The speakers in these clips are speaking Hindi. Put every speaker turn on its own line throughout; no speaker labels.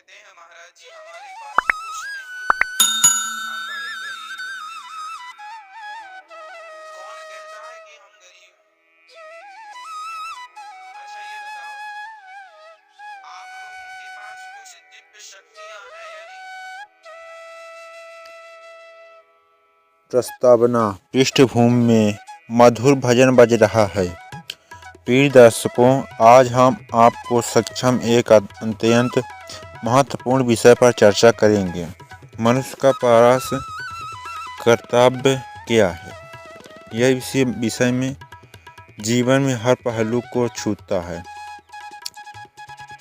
कहते हैं महाराज जी हमारे पास कुछ नहीं, हम बड़े गरीब हैं। कौन कहता है कि हम गरीब हैं? अच्छा ये बताओ, आप लोगों के पास कुछ दिव्य शक्तियां हैं या नहीं?
प्रस्तावना पृष्ठभूमि में मधुर भजन बज रहा है। प्रिय दर्शकों, आज हम आपको सक्षम एक अत्यंत महत्वपूर्ण विषय पर चर्चा करेंगे। मनुष्य का पास कर्तव्य क्या है। यह विषय में जीवन में हर पहलू को छूता है।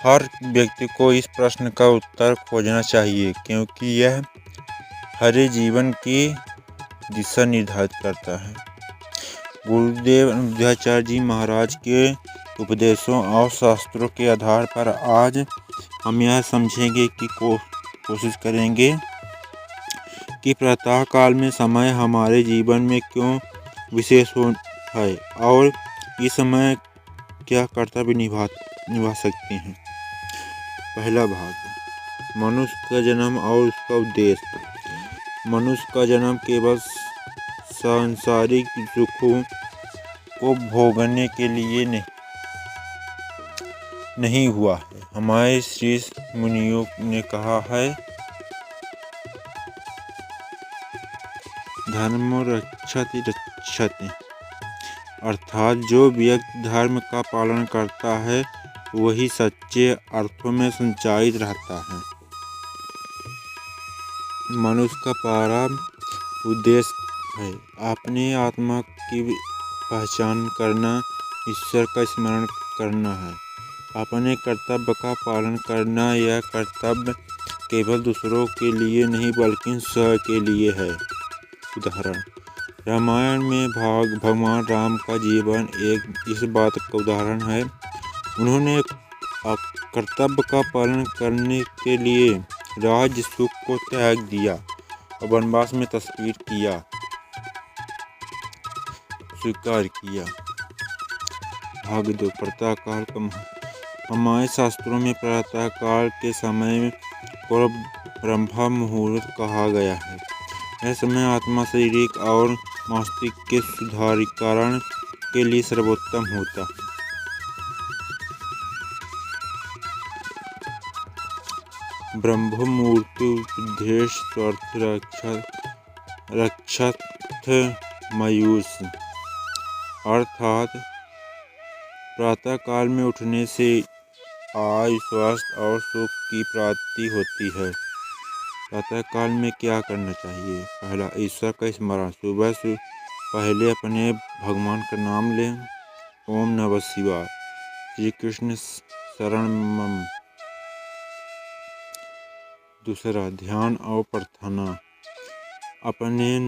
हर व्यक्ति को इस प्रश्न का उत्तर खोजना चाहिए, क्योंकि यह हरे जीवन की दिशा निर्धारित करता है। गुरुदेव अनुभुताचार्य जी महाराज के उपदेशों और शास्त्रों के आधार पर आज हम यह समझेंगे कि कोशिश करेंगे कि प्रातः काल में समय हमारे जीवन में क्यों विशेष है और इस समय क्या कर्तव्य निभा सकते हैं। पहला भाग, मनुष्य का जन्म और उसका उद्देश्य। मनुष्य का जन्म केवल सांसारिक सुखों को भोगने के लिए नहीं हुआ है। हमारे ऋषि मुनियों ने कहा है, धर्म रक्षति रक्षति, अर्थात जो व्यक्ति धर्म का पालन करता है वही सच्चे अर्थों में संचालित रहता है। मनुष्य का प्रारंभ उद्देश्य है अपनी आत्मा की पहचान करना, ईश्वर का स्मरण करना है, अपने कर्तव्य का पालन करना। यह कर्तव्य केवल दूसरों के लिए नहीं बल्कि स्वयं के लिए है। उदाहरण, रामायण में भगवान राम का जीवन एक इस बात का उदाहरण है। उन्होंने कर्तव्य का पालन करने के लिए राज्य सुख को त्याग दिया और वनवास में स्वीकार किया। भाग 2, प्रातः काल का। हमारे शास्त्रों में प्रातः काल के समय को ब्रह्म मुहूर्त कहा गया है। यह समय आत्मा, शारीरिक और मस्तिष्क के सुधारीकरण के लिए सर्वोत्तम होता है। ब्रह्म मुहूर्त उद्देश्य स्वार्थ रक्षथ मयूष, अर्थात प्रातः काल में उठने से आयु, स्वास्थ्य और सुख की प्राप्ति होती है। प्रातः काल में क्या करना चाहिए। पहला, ईश्वर का स्मरण। सुबह से पहले अपने भगवान का नाम लें। ओम नमः शिवाय, श्री कृष्ण शरणम। दूसरा, ध्यान और प्रार्थना। अपने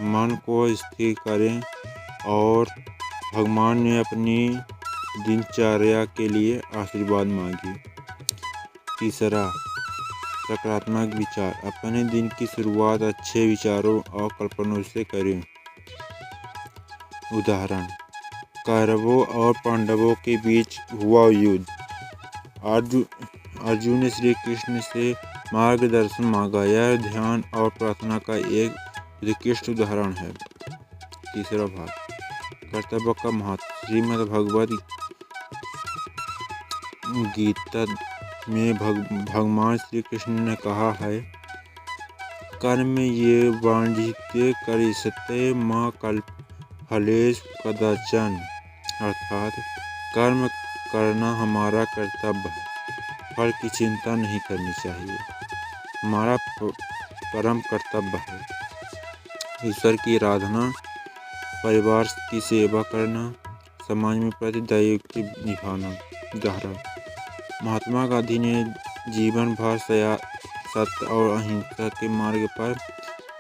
मन को स्थिर करें और भगवान ने अपनी दिनचर्या के लिए आशीर्वाद मांगे। तीसरा, सकारात्मक विचार। अपने दिन की शुरुआत अच्छे विचारों और कल्पनाओं से करें। उदाहरण, कौरवों और पांडवों के बीच हुआ युद्ध। अर्जुन ने श्री कृष्ण से मार्गदर्शन मांगा। यह ध्यान और प्रार्थना का एक उत्कृष्ट उदाहरण है। तीसरा भाग, कर्तव्य का महत्व। श्रीमद् भगवद गीता में भगवान श्री कृष्ण ने कहा है, कर्म ये वाणिज्य करिष्यते मा फलेषु कदाचन, अर्थात कर्म करना हमारा कर्तव्य है, फल की चिंता नहीं करनी चाहिए। हमारा परम कर्तव्य है ईश्वर की आराधना, परिवार की सेवा करना, समाज में प्रति दायित्व निभाना। उदाहरण, महात्मा गांधी ने जीवन भर सत्य और अहिंसा के मार्ग पर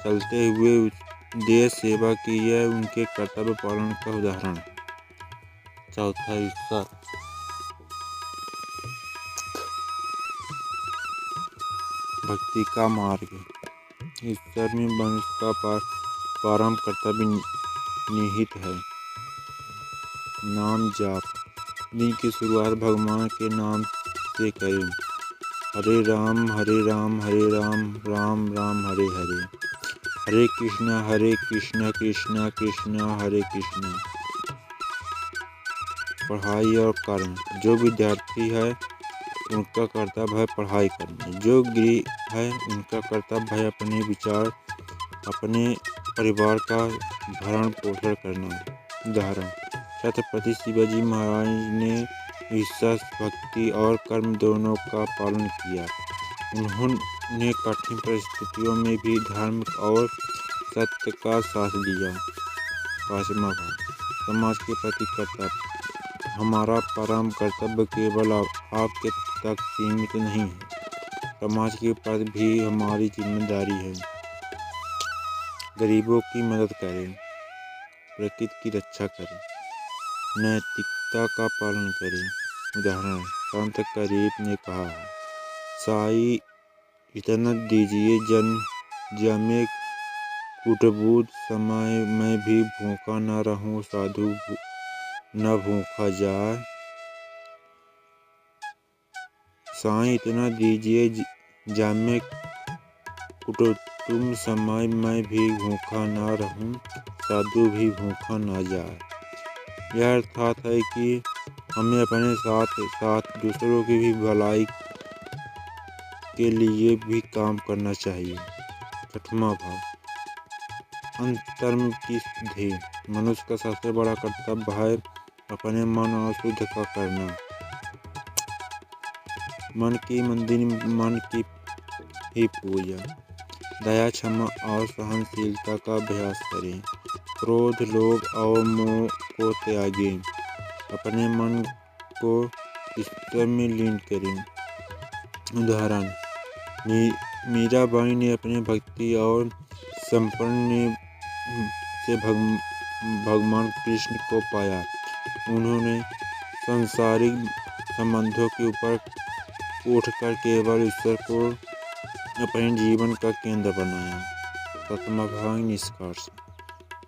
चलते हुए देश सेवा की। यह उनके कर्तव्य पालन का उदाहरण है। चौथा, ईश्वर भक्ति का मार्ग। ईश्वर में मनुष्य का परम कर्तव्य निहित है। नाम जाप। दिन की शुरुआत भगवान के नाम से करें। हरे राम हरे राम राम राम हरे हरे, हरे कृष्णा कृष्णा कृष्णा हरे कृष्णा। पढ़ाई और कर्म। जो विद्यार्थी है उनका कर्तव्य है पढ़ाई करना, जो गृह है उनका कर्तव्य है अपने विचार अपने परिवार का भरण पोषण करना। उदाहरण, छत्रपति शिवाजी महाराज ने विश्वास, भक्ति और कर्म दोनों का पालन किया। उन्होंने कठिन परिस्थितियों में भी धर्म और सत्य का साथ दिया। पांचवा भाग, समाज के प्रति कर्तव्य। हमारा परम कर्तव्य केवल आपके तक सीमित नहीं है, समाज के प्रति भी हमारी जिम्मेदारी है। गरीबों की मदद करें, प्रकृति की रक्षा करें, नैतिकता का पालन करें। उदाहरण, संत कबीर ने कहा है, साई इतना दीजिए जन जमे कुटबूत, समय में भी भूखा न रहूं, साधु न भूखा जाए। साई इतना दीजिए जामे कुटुम, समय में भी भूखा न रहूं, साधु भी भूखा न जाए। यह अर्थात है कि हमें अपने साथ साथ दूसरों की भी भलाई के लिए भी काम करना चाहिए। छठवां भाव, अंतर्म की शुद्धि। मनुष्य का सबसे बड़ा कर्तव्य है अपने मन और शुद्ध का करना। मन की मंदिर, मन की ही पूजा। दया, क्षमा और सहनशीलता का अभ्यास करें। क्रोध, लोभ और मोह को त्यागें। अपने मन को ईश्वर में लीन करें। उदाहरण, मीराबाई ने अपने भक्ति और समर्पण से भगवान कृष्ण को पाया। उन्होंने सांसारिक संबंधों के ऊपर उठकर केवल ईश्वर को अपने जीवन का केंद्र बनाया। सातवां भाग, निष्कर्ष।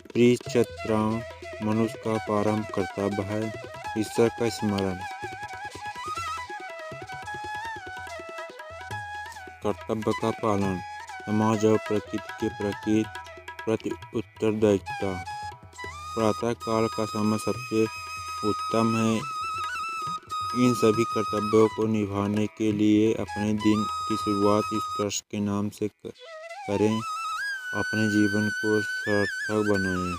प्रिय छात्राओं, मनुष्य का परम कर्तव्य है ईश्वर का स्मरण, कर्तव्य का पालन, समाज और प्रकृति के प्रति उत्तरदायित्व। प्रातः काल का समय सबसे उत्तम है। इन सभी कर्तव्यों को निभाने के लिए अपने दिन की शुरुआत ईश्वर के नाम से करें। अपने जीवन को सार्थक बनाएं।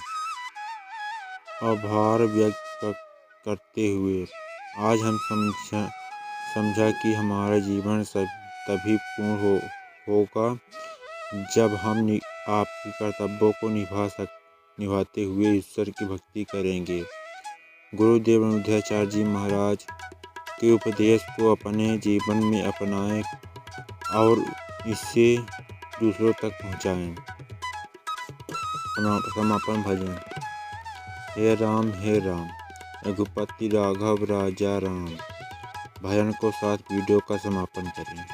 आभार व्यक्त करते हुए आज हम समझा कि हमारा जीवन तभी पूर्ण होगा जब हम आपके कर्तव्यों को निभाते हुए ईश्वर की भक्ति करेंगे। गुरुदेव अयोध्याचार्य जी महाराज के उपदेश को अपने जीवन में अपनाएं और इसे दूसरों तक पहुंचाएं। समापन भजन। हे राम रघुपति राघव राजा राम। भजन को साथ वीडियो का समापन करें।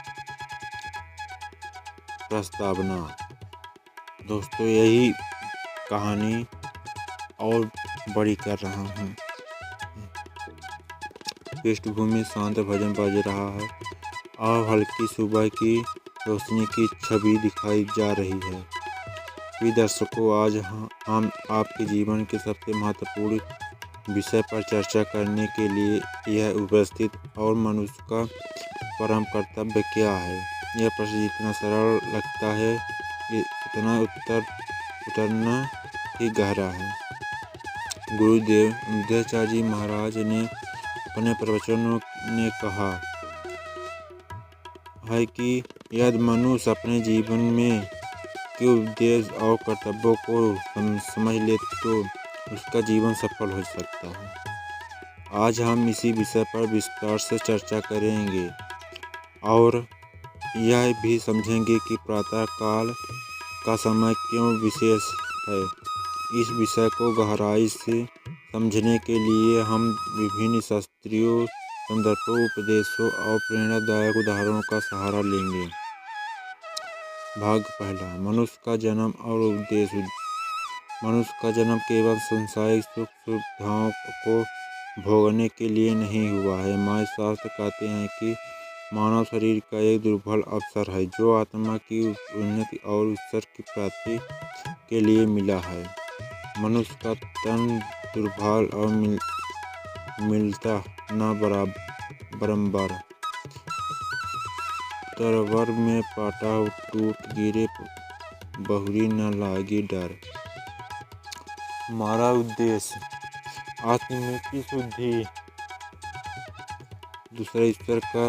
प्रस्तावना। दोस्तों, यही कहानी और बड़ी कर रहा हूँ। पृष्ठभूमि शांत भजन बज रहा है और हल्की सुबह की रोशनी की छवि दिखाई जा रही है। प्रिय दर्शकों, आज हम आपके जीवन के सबसे महत्वपूर्ण विषय पर चर्चा करने के लिए यह उपस्थित और मनुष्य का परम कर्तव्य क्या है। यह प्रश्न जितना सरल लगता है उतना उतरना ही गहरा है। गुरुदेव अयोध्याचार्य जी महाराज ने अपने प्रवचनों में कहा है कि यदि मनुष्य अपने जीवन में के उद्देश्य और कर्तव्यों को समझ ले तो उसका जीवन सफल हो सकता है। आज हम इसी विषय पर विस्तार से चर्चा करेंगे और यह भी समझेंगे कि प्रातः काल का समय क्यों विशेष है। इस विषय को गहराई से समझने के लिए हम विभिन्न शास्त्रीय संदर्भों, उपदेशों और प्रेरणादायक उदाहरणों का सहारा लेंगे। भाग पहला, मनुष्य का जन्म और उद्देश्य। मनुष्य का जन्म केवल संसारिक सुख सुविधाओं को भोगने के लिए नहीं हुआ है। हमारे शास्त्र कहते हैं कि मानव शरीर का एक दुर्लभ अवसर है जो आत्मा की उन्नति और ईश्वर की प्राप्ति के लिए मिला है। मनुष्य का तन दुर्बल और मिलता न बराबर तरवर में पाटा टूट गिरे बहुरी न लागी डर। हमारा उद्देश्य आत्मा की शुद्धि, दूसरा ईश्वर का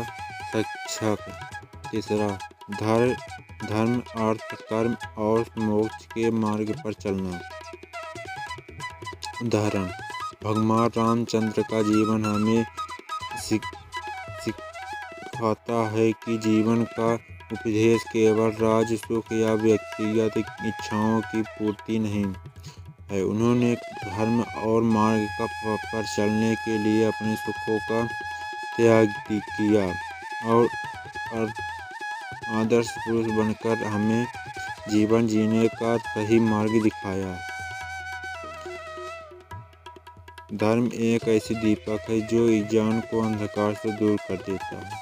साक्षात्कार, तीसरा धर्म अर्थ कर्म और मोक्ष के मार्ग पर चलना। उदाहरण, भगवान रामचंद्र का जीवन हमें सिखाता है कि जीवन का उपदेश केवल राज्य सुख या व्यक्तिगत इच्छाओं की पूर्ति नहीं है। उन्होंने धर्म और मार्ग पर चलने के लिए अपने सुखों का त्याग किया और आदर्श पुरुष बनकर हमें जीवन जीने का सही मार्ग दिखाया। धर्म एक ऐसी दीपक है जो ज्ञान को अंधकार से दूर कर देता है।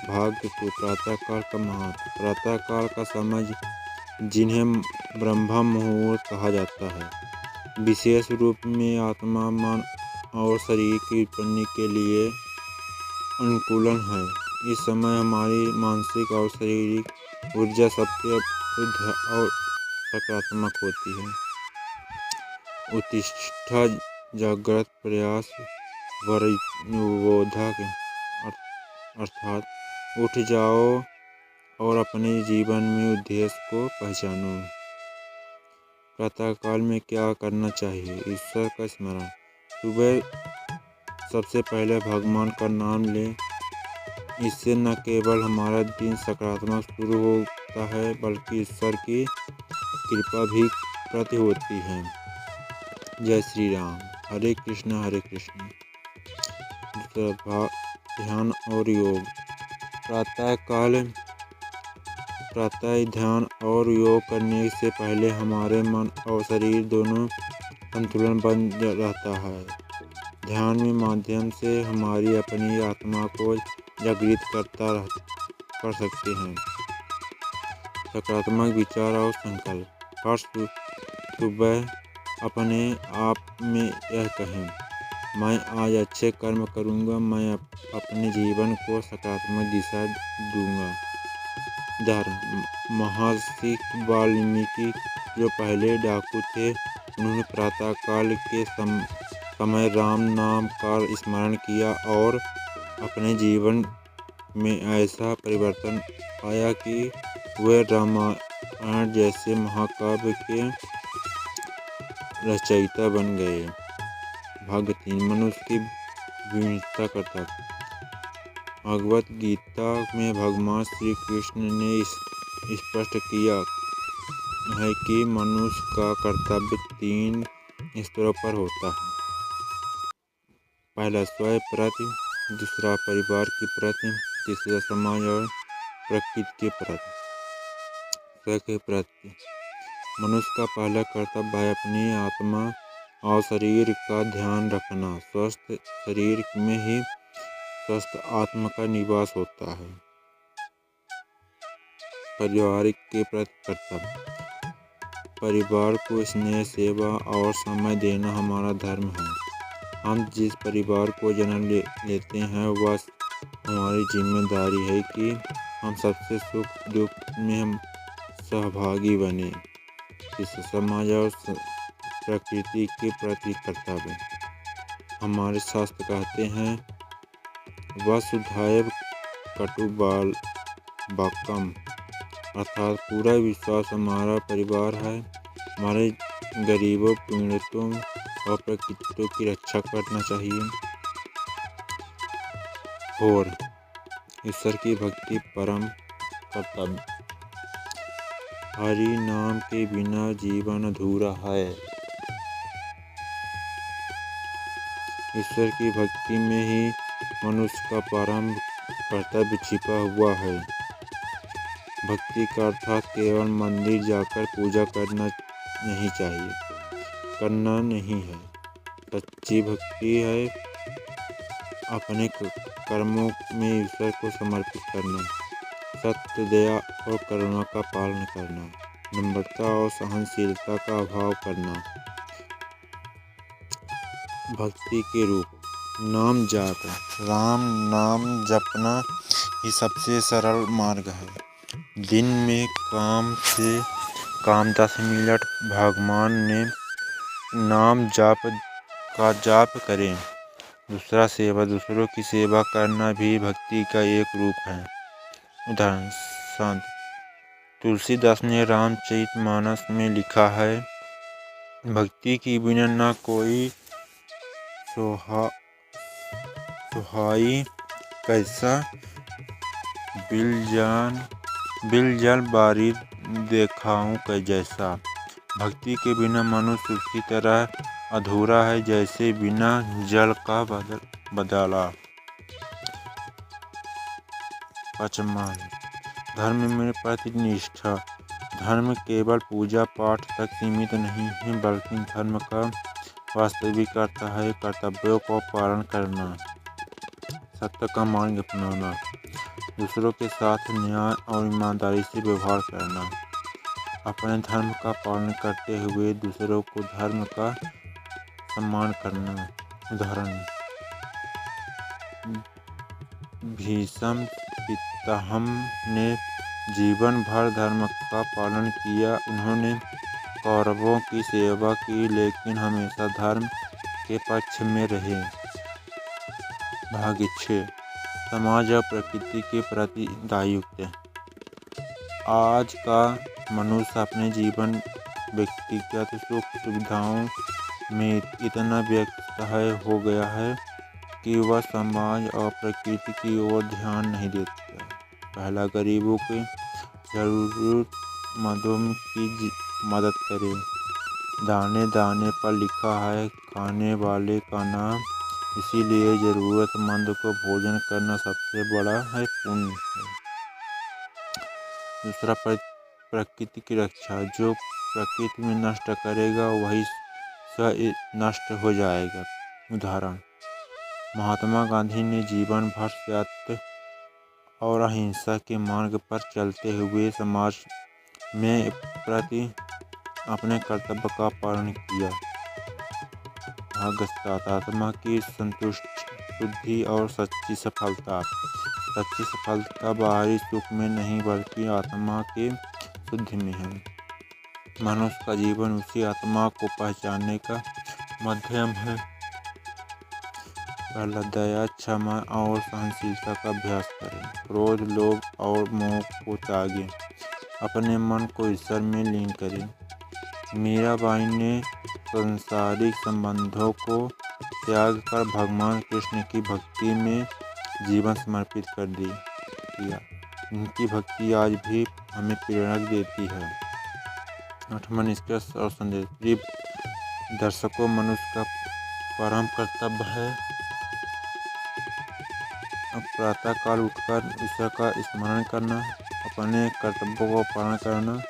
भाग्य को प्रातःकाल का महत्व। प्रातःकाल का समय जिन्हें ब्रह्म मुहूर्त कहा जाता है, विशेष रूप में आत्मा, मन और शरीर की उत्पत्ति के लिए अनुकूलन है। इस समय हमारी मानसिक और शारीरिक ऊर्जा सबसे शुद्ध और सकारात्मक होती है। उत्तिष्ठा जागृत प्रयास वरिबोधक अर्थात उठ जाओ और अपने जीवन में उद्देश्य को पहचानो। प्रातःकाल में क्या करना चाहिए? ईश्वर का स्मरण। सुबह सबसे पहले भगवान का नाम लें। इससे न केवल हमारा दिन सकारात्मक शुरू होता है बल्कि ईश्वर की कृपा भी प्राप्त होती है। जय श्री राम। हरे कृष्ण हरे कृष्ण। दूसरा ध्यान और योग। प्रातः ध्यान और योग करने से पहले हमारे मन और शरीर दोनों संतुलन बन रहता है। ध्यान के माध्यम से हमारी अपनी आत्मा को जागृत कर सकते हैं। सकारात्मक विचार और संकल्प। हर सुबह अपने आप में यह कहें, मैं आज अच्छे कर्म करूँगा, मैं अपने जीवन को सकारात्मक दिशा दूँगा। उदाहरण, महर्षि वाल्मीकि जो पहले डाकू थे, उन्होंने प्रातःकाल के समय राम नाम का स्मरण किया और अपने जीवन में ऐसा परिवर्तन आया कि वे रामायण जैसे महाकाव्य के रचयिता बन गए। भाग 3, मनुष्य की विविधता कर्तव्य। भगवत गीता में भगवान श्री कृष्ण ने स्पष्ट किया है कि मनुष्य का कर्तव्य 3 स्तरों पर होता है। पहला स्वयं प्रति, दूसरा परिवार की प्रति, तीसरा समाज और प्रकृति के प्रति। स्वयं के प्रति मनुष्य का पहला कर्तव्य है अपनी आत्मा और शरीर का ध्यान रखना। स्वस्थ शरीर में ही स्वस्थ आत्मा का निवास होता है। परिवार के प्रति कर्तव्य। परिवार को स्नेह, सेवा और समय देना हमारा धर्म है। हम जिस परिवार को जन्म लेते हैं वह हमारी जिम्मेदारी है कि हम सबसे सुख दुख में हम सहभागी बने। इस समाज और प्रकृति के प्रति कर्तव्य। हमारे शास्त्र कहते हैं, वसुधैव कुटुम्बकम्, अर्थात पूरा विश्वास हमारा परिवार है। हमारे गरीबों, पीड़ितों और प्रकृतियों की रक्षा करना चाहिए। और ईश्वर की भक्ति परम कर्तव्य। हरि नाम के बिना जीवन अधूरा है। ईश्वर की भक्ति में ही मनुष्य का परम कर्तव्य छिपा हुआ है। भक्ति का अर्थात केवल मंदिर जाकर पूजा करना नहीं है। सच्ची भक्ति है अपने कर्मों में ईश्वर को समर्पित करना, सत्य, दया और करुणा का पालन करना, नम्रता और सहनशीलता का अभाव करना। भक्ति के रूप। नाम जाप। राम नाम जपना ही सबसे सरल मार्ग है। दिन में कम से कम 10 मिनट भगवान ने नाम का जाप करें। दूसरा सेवा। दूसरों की सेवा करना भी भक्ति का एक रूप है। उदाहरण: संत तुलसीदास ने रामचरितमानस में लिखा है, भक्ति की बिना न कोई सुहाई कैसा, बिल जल बारी देखाऊं कै जैसा। भक्ति के बिना मनुष्य उसी तरह अधूरा है जैसे बिना जल का बदला। पचमान। धर्म में प्रतिनिष्ठा। धर्म केवल पूजा पाठ तक सीमित नहीं है, बल्कि धर्म का वास्तविक अर्थ है कर्तव्यों को पालन करना, सत्य का मार्ग अपनाना, दूसरों के साथ न्याय और ईमानदारी से व्यवहार करना, अपने धर्म का पालन करते हुए दूसरों को धर्म का सम्मान करना। उदाहरण: भीष्म पितामह ने जीवन भर धर्म का पालन किया। उन्होंने कौरवों की सेवा की, लेकिन हमेशा धर्म के पक्ष में रहे। भाग 6। समाज और प्रकृति के प्रति दायित्व। आज का मनुष्य अपने जीवन व्यक्तिगत सुख सुविधाओं में इतना व्यस्त हो गया है कि वह समाज और प्रकृति की ओर ध्यान नहीं देता। पहला, गरीबों के जरूरतमंदों की मदद करें। दाने दाने पर लिखा है खाने वाले का नाम, इसीलिए जरूरतमंद को भोजन करना सबसे बड़ा है पुण्य है। दूसरा, प्रकृति की रक्षा। जो प्रकृति में नष्ट करेगा वही स्वयं नष्ट हो जाएगा। उदाहरण: महात्मा गांधी ने जीवन भर सत्य और अहिंसा के मार्ग पर चलते हुए समाज में प्रति अपने कर्तव्य का पालन किया। भाग 7। आत्मा की शुद्धि और सच्ची सफलता। सच्ची सफलता बाहरी सुख में नहीं बल्कि आत्मा के शुद्धि में है। मनुष्य का जीवन उसी आत्मा को पहचानने का माध्यम है। पहला, दया, क्षमा और सहनशीलता का अभ्यास करें। क्रोध, लोभ और मोह को त्यागें। अपने मन को ईश्वर में लीन करें। मीराबाई ने सांसारिक संबंधों को त्याग कर भगवान कृष्ण की भक्ति में जीवन समर्पित कर दिया। इनकी भक्ति आज भी हमें प्रेरणा देती है। 8वां निष्कर्ष और संदेश। प्रिय दर्शकों, मनुष्य का परम कर्तव्य है प्रातः काल उठकर ईश्वर का स्मरण करना, अपने कर्तव्यों को पालन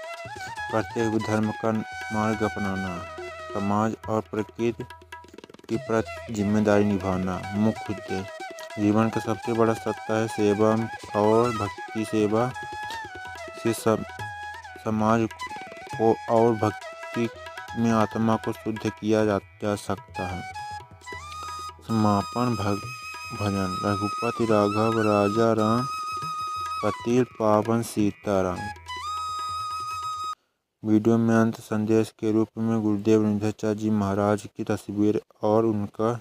करते हुए धर्म का मार्ग अपनाना, समाज और प्रकृति के प्रति जिम्मेदारी निभाना। मुख्य उद्देश्य। जीवन का सबसे बड़ा सत्य है सेवा और भक्ति। सेवा से समाज को और भक्ति में आत्मा को शुद्ध किया जा सकता है। समापन भजन। रघुपति राघव राजा राम, पतित पावन सीताराम। वीडियो में अंत संदेश के रूप में गुरुदेव नित्यानंद जी महाराज की तस्वीर और उनका